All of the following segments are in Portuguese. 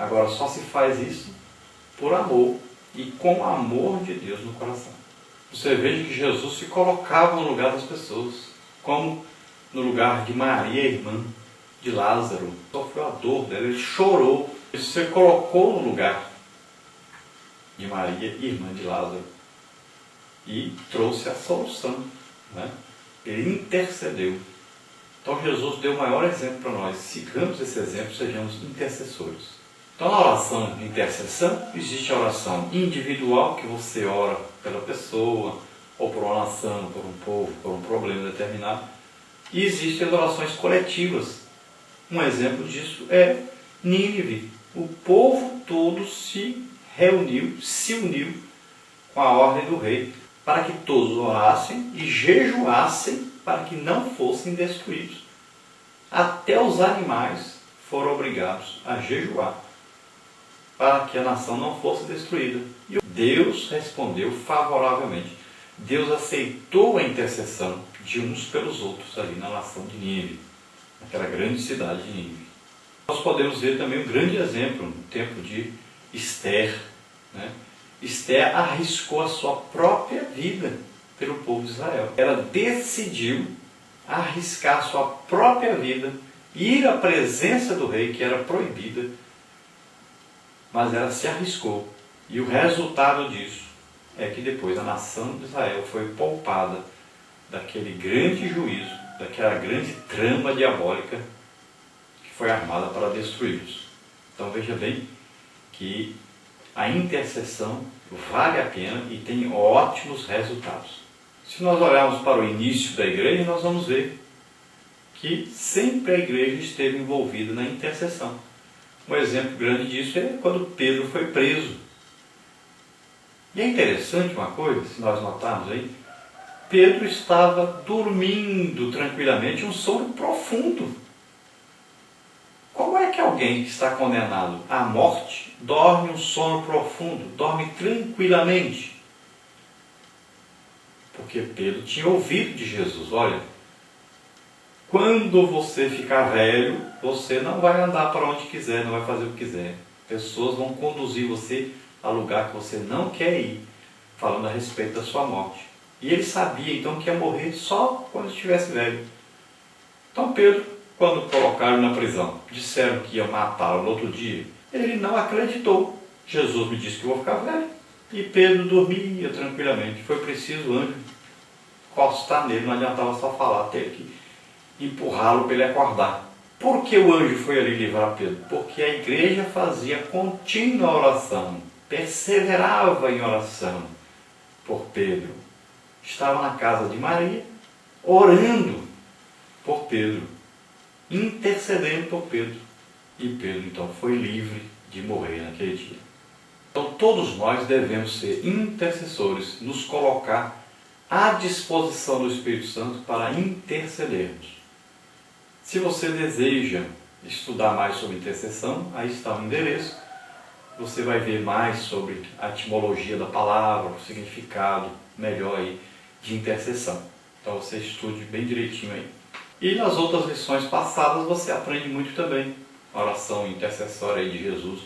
Agora, só se faz isso por amor e com o amor de Deus no coração. Você veja que Jesus se colocava no lugar das pessoas, como no lugar de Maria, irmã de Lázaro. Sofreu a dor dela, ele chorou. Ele se colocou no lugar de Maria, irmã de Lázaro, e trouxe a solução, né? Ele intercedeu. Então Jesus deu o maior exemplo para nós. Sigamos esse exemplo, sejamos intercessores. Então, na oração de intercessão, existe a oração individual, que você ora pela pessoa, ou por uma nação, por um povo, por um problema determinado. E existem as orações coletivas. Um exemplo disso é Nínive. O povo todo se reuniu, se uniu com a ordem do rei, para que todos orassem e jejuassem para que não fossem destruídos. Até os animais foram obrigados a jejuar para que a nação não fosse destruída. E Deus respondeu favoravelmente. Deus aceitou a intercessão de uns pelos outros ali na nação de Nínive, naquela grande cidade de Nínive. Nós podemos ver também um grande exemplo no tempo de Esther, né? Esther arriscou a sua própria vida pelo povo de Israel. Ela decidiu arriscar a sua própria vida, ir à presença do rei, que era proibida, mas ela se arriscou. E o resultado disso é que depois a nação de Israel foi poupada daquele grande juízo, daquela grande trama diabólica que foi armada para destruí-los. Então veja bem que a intercessão vale a pena e tem ótimos resultados. Se nós olharmos para o início da igreja, nós vamos ver que sempre a igreja esteve envolvida na intercessão. Um exemplo grande disso é quando Pedro foi preso. E é interessante uma coisa, se nós notarmos aí, Pedro estava dormindo tranquilamente, um sono profundo. Como é que alguém que está condenado à morte dorme um sono profundo, dorme tranquilamente? Porque Pedro tinha ouvido de Jesus: olha, quando você ficar velho, você não vai andar para onde quiser, não vai fazer o que quiser. Pessoas vão conduzir você a lugar que você não quer ir, falando a respeito da sua morte. E ele sabia então que ia morrer só quando estivesse velho. Então Pedro, quando colocaram na prisão, disseram que ia matá-lo no outro dia, ele não acreditou. Jesus me disse que eu vou ficar velho. E Pedro dormia tranquilamente. Foi preciso o anjo encostar nele, não adiantava só falar, teve que empurrá-lo para ele acordar. Por que o anjo foi ali livrar Pedro? Porque a igreja fazia contínua oração, perseverava em oração por Pedro. Estava na casa de Maria, orando por Pedro, intercedendo por Pedro. E Pedro então foi livre de morrer naquele dia. Então todos nós devemos ser intercessores, nos colocar à disposição do Espírito Santo para intercedermos. Se você deseja estudar mais sobre intercessão, aí está o endereço. Você vai ver mais sobre a etimologia da palavra, o significado melhor aí de intercessão. Então você estude bem direitinho aí. E nas outras lições passadas você aprende muito também. A oração intercessória aí de Jesus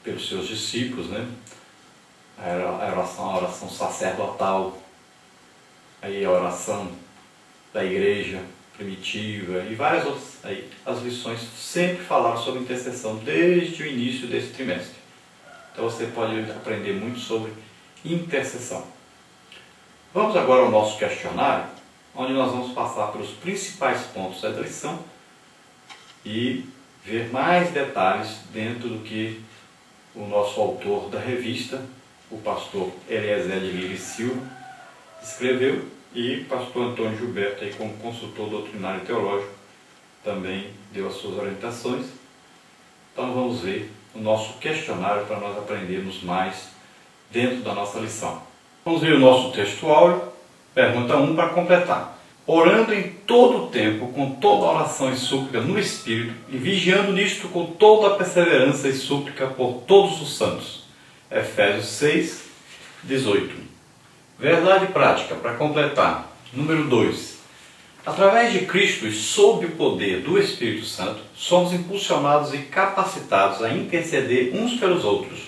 pelos seus discípulos, né? A oração sacerdotal, aí a oração da igreja primitiva e várias outras. Aí as lições sempre falaram sobre intercessão desde o início desse trimestre. Então você pode aprender muito sobre intercessão. Vamos agora ao nosso questionário, onde nós vamos passar pelos principais pontos da lição e ver mais detalhes dentro do que o nosso autor da revista, o pastor Eliezer de Lira e Silva, escreveu, e o pastor Antônio Gilberto, aí, como consultor doutrinário e teológico, também deu as suas orientações. Então vamos ver o nosso questionário para nós aprendermos mais dentro da nossa lição. Vamos ver o nosso texto áureo, pergunta 1 para completar. Orando em todo o tempo, com toda oração e súplica no Espírito, e vigiando nisto com toda a perseverança e súplica por todos os santos. Efésios 6, 18. Verdade prática, para completar. Número 2. Através de Cristo e sob o poder do Espírito Santo, somos impulsionados e capacitados a interceder uns pelos outros.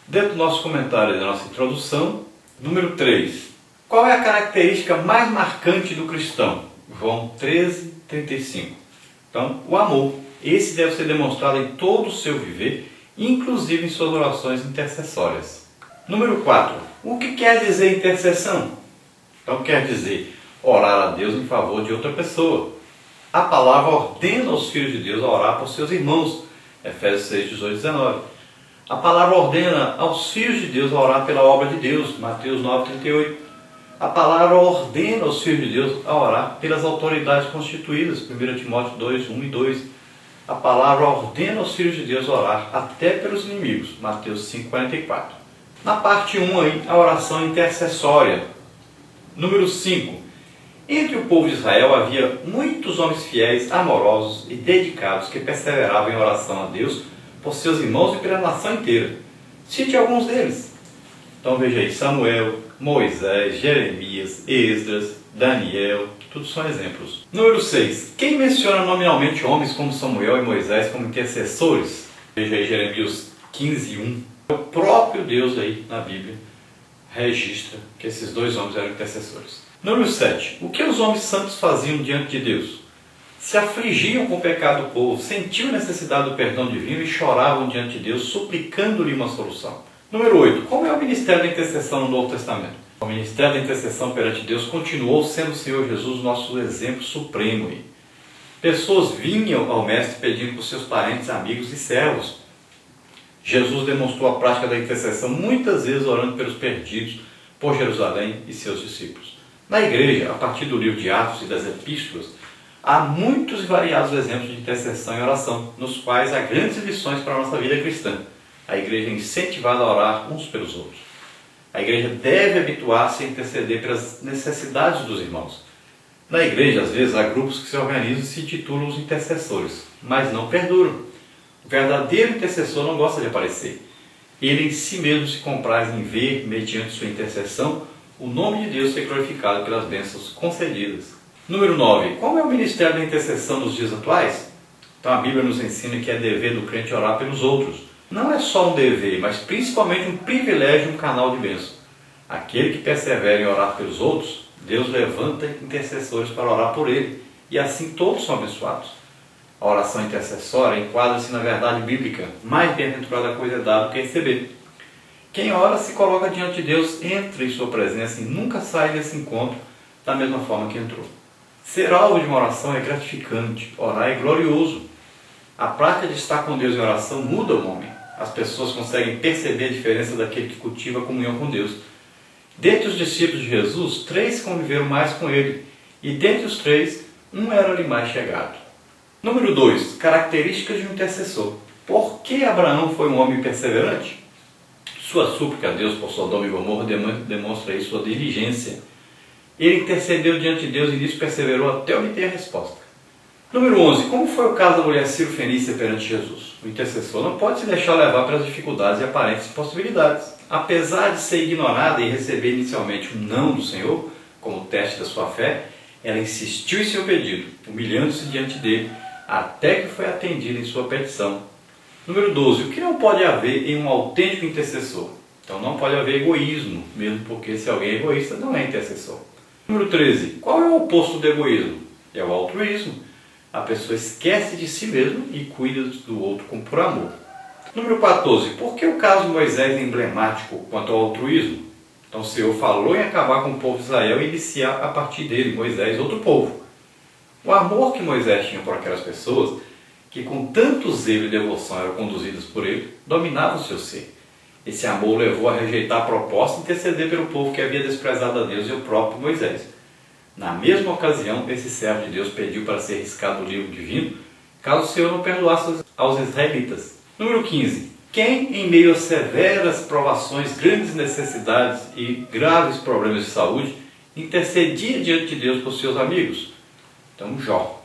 Dentro do nosso comentário da nossa introdução, número 3. Qual é a característica mais marcante do cristão? João 13:35. Então, o amor. Esse deve ser demonstrado em todo o seu viver, inclusive em suas orações intercessórias. Número 4. O que quer dizer intercessão? Então, quer dizer orar a Deus em favor de outra pessoa. A palavra ordena aos filhos de Deus a orar por seus irmãos. Efésios 6:18-19. A palavra ordena aos filhos de Deus a orar pela obra de Deus. Mateus 9:38. A palavra ordena aos filhos de Deus a orar pelas autoridades constituídas. 1 Timóteo 2:1 e 2. A palavra ordena aos filhos de Deus a orar até pelos inimigos. Mateus 5:44. Na parte 1 aí, a oração intercessória. Número 5. Entre o povo de Israel havia muitos homens fiéis, amorosos e dedicados que perseveravam em oração a Deus por seus irmãos e pela nação inteira. Cite alguns deles. Então veja aí, Samuel, Moisés, Jeremias, Esdras, Daniel, tudo são exemplos. Número 6. Quem menciona nominalmente homens como Samuel e Moisés como intercessores? Veja aí Jeremias 15:1. O próprio Deus aí na Bíblia registra que esses dois homens eram intercessores. Número 7. O que os homens santos faziam diante de Deus? Se afligiam com o pecado do povo, sentiam necessidade do perdão divino e choravam diante de Deus, suplicando-lhe uma solução. Número 8. Como é o ministério da intercessão no Novo Testamento? O ministério da intercessão perante Deus continuou sendo o Senhor Jesus nosso exemplo supremo. Pessoas vinham ao Mestre pedindo por seus parentes, amigos e servos. Jesus demonstrou a prática da intercessão muitas vezes orando pelos perdidos, por Jerusalém e seus discípulos. Na igreja, a partir do livro de Atos e das Epístolas, há muitos e variados exemplos de intercessão e oração, nos quais há grandes lições para a nossa vida cristã. A igreja é incentivada a orar uns pelos outros. A igreja deve habituar-se a interceder pelas necessidades dos irmãos. Na igreja, às vezes, há grupos que se organizam e se titulam os intercessores, mas não perduram. O verdadeiro intercessor não gosta de aparecer. Ele em si mesmo se compraz em ver, mediante sua intercessão, o nome de Deus ser glorificado pelas bênçãos concedidas. Número 9. Qual é o ministério da intercessão nos dias atuais? Então a Bíblia nos ensina que é dever do crente orar pelos outros. Não é só um dever, mas principalmente um privilégio e um canal de bênção. Aquele que persevera em orar pelos outros, Deus levanta intercessores para orar por ele, e assim todos são abençoados. A oração intercessória enquadra-se na verdade bíblica. Mais bem-aventurada coisa é dar do que receber. Quem ora se coloca diante de Deus, entra em sua presença e nunca sai desse encontro da mesma forma que entrou. Ser alvo de uma oração é gratificante, orar é glorioso. A prática de estar com Deus em oração muda o homem. As pessoas conseguem perceber a diferença daquele que cultiva a comunhão com Deus. Dentre os discípulos de Jesus, 3 conviveram mais com ele, e dentre os 3, um era-lhe mais chegado. Número 2. Características de um intercessor. Por que Abraão foi um homem perseverante? Sua súplica a Deus por Sodoma e Gomorra demonstra aí sua diligência. Ele intercedeu diante de Deus e nisso perseverou até obter a resposta. Número 11. Como foi o caso da mulher Ciro-Fenícia perante Jesus? O intercessor não pode se deixar levar pelas dificuldades e aparentes impossibilidades. Apesar de ser ignorada e receber inicialmente um não do Senhor, como teste da sua fé, ela insistiu em seu pedido, humilhando-se diante dele, até que foi atendida em sua petição. Número 12. O que não pode haver em um autêntico intercessor? Então não pode haver egoísmo, mesmo porque se alguém é egoísta, não é intercessor. Número 13. Qual é o oposto do egoísmo? É o altruísmo. A pessoa esquece de si mesma e cuida do outro por amor. Número 14. Por que o caso de Moisés é emblemático quanto ao altruísmo? Então o Senhor falou em acabar com o povo de Israel e iniciar a partir dele, Moisés, outro povo. O amor que Moisés tinha por aquelas pessoas, que com tanto zelo e devoção eram conduzidas por ele, dominava o seu ser. Esse amor o levou a rejeitar a proposta e interceder pelo povo que havia desprezado a Deus e o próprio Moisés. Na mesma ocasião, esse servo de Deus pediu para ser riscado do livro divino, caso o Senhor não perdoasse aos israelitas. Número 15. Quem, em meio a severas provações, grandes necessidades e graves problemas de saúde, intercedia diante de Deus por seus amigos? Então, Jó.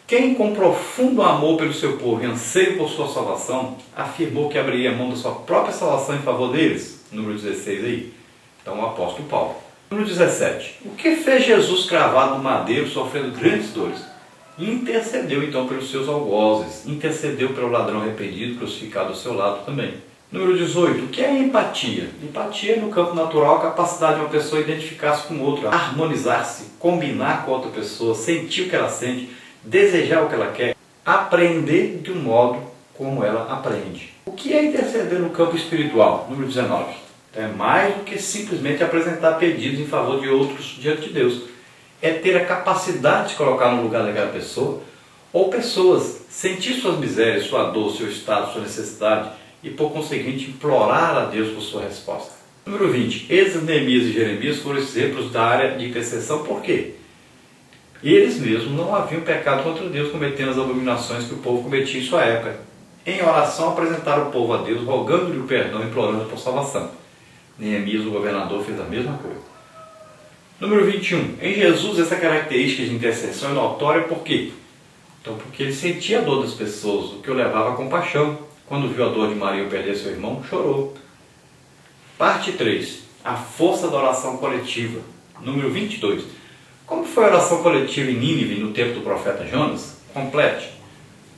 Quem, com profundo amor pelo seu povo e anseio por sua salvação, afirmou que abriria mão da sua própria salvação em favor deles? Número 16 aí. Então, o apóstolo Paulo. Número 17. O que fez Jesus cravado no madeiro, sofrendo grandes dores? Intercedeu então pelos seus algozes, intercedeu pelo ladrão arrependido, crucificado ao seu lado também. Número 18. O que é empatia? Empatia, no campo natural, a capacidade de uma pessoa identificar-se com outra, harmonizar-se, combinar com outra pessoa, sentir o que ela sente, desejar o que ela quer, aprender de um modo como ela aprende. O que é interceder no campo espiritual? Número 19. É mais do que simplesmente apresentar pedidos em favor de outros diante de Deus. É ter a capacidade de se colocar no lugar daquela pessoa, ou pessoas, sentir suas misérias, sua dor, seu estado, sua necessidade, e por conseguinte implorar a Deus por sua resposta. Número 20. Esdras, Neemias e Jeremias foram exemplos da área de intercessão. Por quê? Eles mesmos não haviam pecado contra Deus, cometendo as abominações que o povo cometia em sua época. Em oração apresentaram o povo a Deus, rogando-lhe o perdão e implorando por salvação. Neemias, o governador, fez a mesma coisa. Número 21. Em Jesus, essa característica de intercessão é notória por quê? Então, porque ele sentia a dor das pessoas, o que o levava à compaixão. Quando viu a dor de Maria ao perder seu irmão, chorou. Parte 3. A força da oração coletiva. Número 22. Como foi a oração coletiva em Nínive no tempo do profeta Jonas? Complete.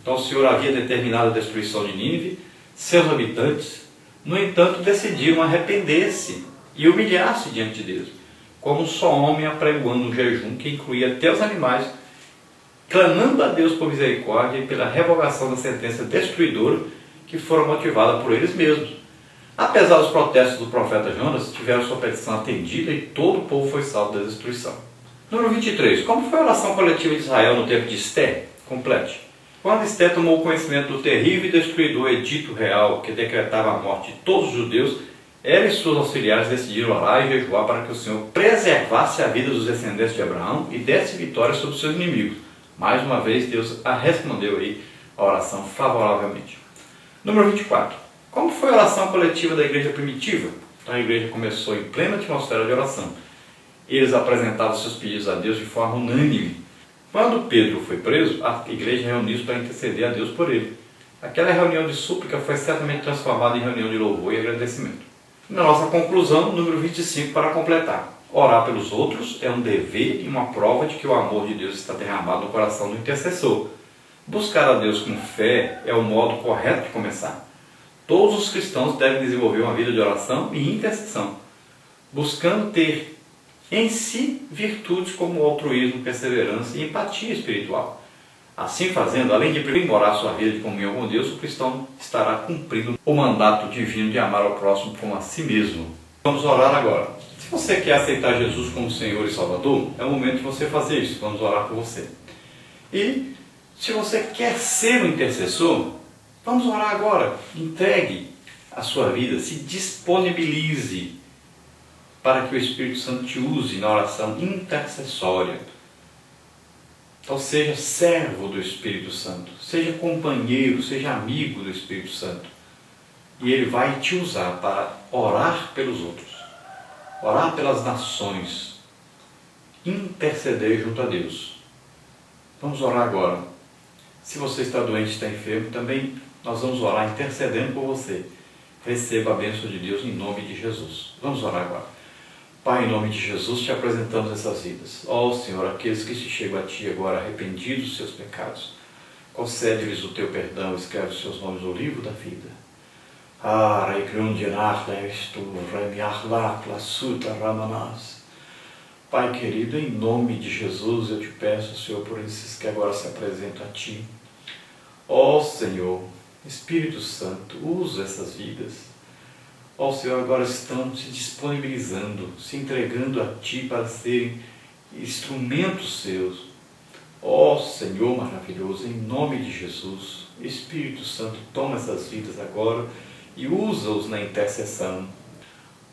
Então o Senhor havia determinado a destruição de Nínive, seus habitantes, no entanto, decidiram arrepender-se e humilhar-se diante de Deus, como um só homem apregoando um jejum que incluía até os animais, clamando a Deus por misericórdia e pela revogação da sentença destruidora que foram motivadas por eles mesmos. Apesar dos protestos do profeta Jonas, tiveram sua petição atendida e todo o povo foi salvo da destruição. Número 23. Como foi a oração coletiva de Israel no tempo de Esté? Complete. Quando Esté tomou conhecimento do terrível e destruidor edito real que decretava a morte de todos os judeus, ela e seus auxiliares decidiram orar e jejuar para que o Senhor preservasse a vida dos descendentes de Abraão e desse vitória sobre seus inimigos. Mais uma vez, Deus respondeu aí a oração favoravelmente. Número 24. Como foi a oração coletiva da igreja primitiva? Então, a igreja começou em plena atmosfera de oração. Eles apresentavam seus pedidos a Deus de forma unânime. Quando Pedro foi preso, a igreja reuniu-se para interceder a Deus por ele. Aquela reunião de súplica foi certamente transformada em reunião de louvor e agradecimento. Na nossa conclusão, número 25, para completar. Orar pelos outros é um dever e uma prova de que o amor de Deus está derramado no coração do intercessor. Buscar a Deus com fé é o modo correto de começar. Todos os cristãos devem desenvolver uma vida de oração e intercessão, buscando ter em si virtudes como altruísmo, perseverança e empatia espiritual. Assim fazendo, além de aprimorar sua vida de comunhão com Deus, o cristão estará cumprindo o mandato divino de amar ao próximo como a si mesmo. Vamos orar agora. Se você quer aceitar Jesus como Senhor e Salvador, é o momento de você fazer isso. Vamos orar por você. E se você quer ser um intercessor, vamos orar agora. Entregue a sua vida, se disponibilize para que o Espírito Santo te use na oração intercessória. Então seja servo do Espírito Santo, seja companheiro, seja amigo do Espírito Santo. E ele vai te usar para orar pelos outros, orar pelas nações, interceder junto a Deus. Vamos orar agora. Se você está doente, está enfermo, também nós vamos orar intercedendo por você. Receba a bênção de Deus em nome de Jesus. Vamos orar agora. Pai, em nome de Jesus, te apresentamos essas vidas. Ó Senhor, aqueles que se chegam a Ti agora arrependidos dos seus pecados, concede-lhes o Teu perdão, escreve os seus nomes no livro da vida. Pai querido, em nome de Jesus, eu te peço, Senhor, por esses que agora se apresentam a Ti. Ó Senhor, Espírito Santo, usa essas vidas. Ó Senhor, agora estão se disponibilizando, se entregando a Ti para serem instrumentos Seus. Ó Senhor maravilhoso, em nome de Jesus, Espírito Santo, toma essas vidas agora e usa-os na intercessão.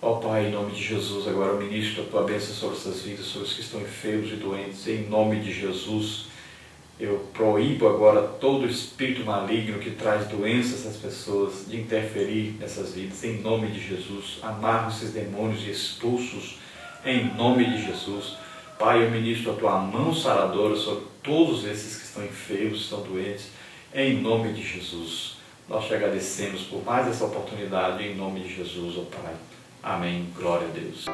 Ó Pai, em nome de Jesus, agora eu ministro a Tua bênção sobre essas vidas, sobre os que estão enfermos e doentes. Em nome de Jesus, eu proíbo agora todo espírito maligno que traz doenças às pessoas de interferir nessas vidas. Em nome de Jesus, amarro esses demônios e expulsos em nome de Jesus. Pai, eu ministro a Tua mão saradora sobre todos esses que estão enfermos, estão doentes, em nome de Jesus. Nós te agradecemos por mais essa oportunidade, em nome de Jesus, ó Pai. Amém. Glória a Deus.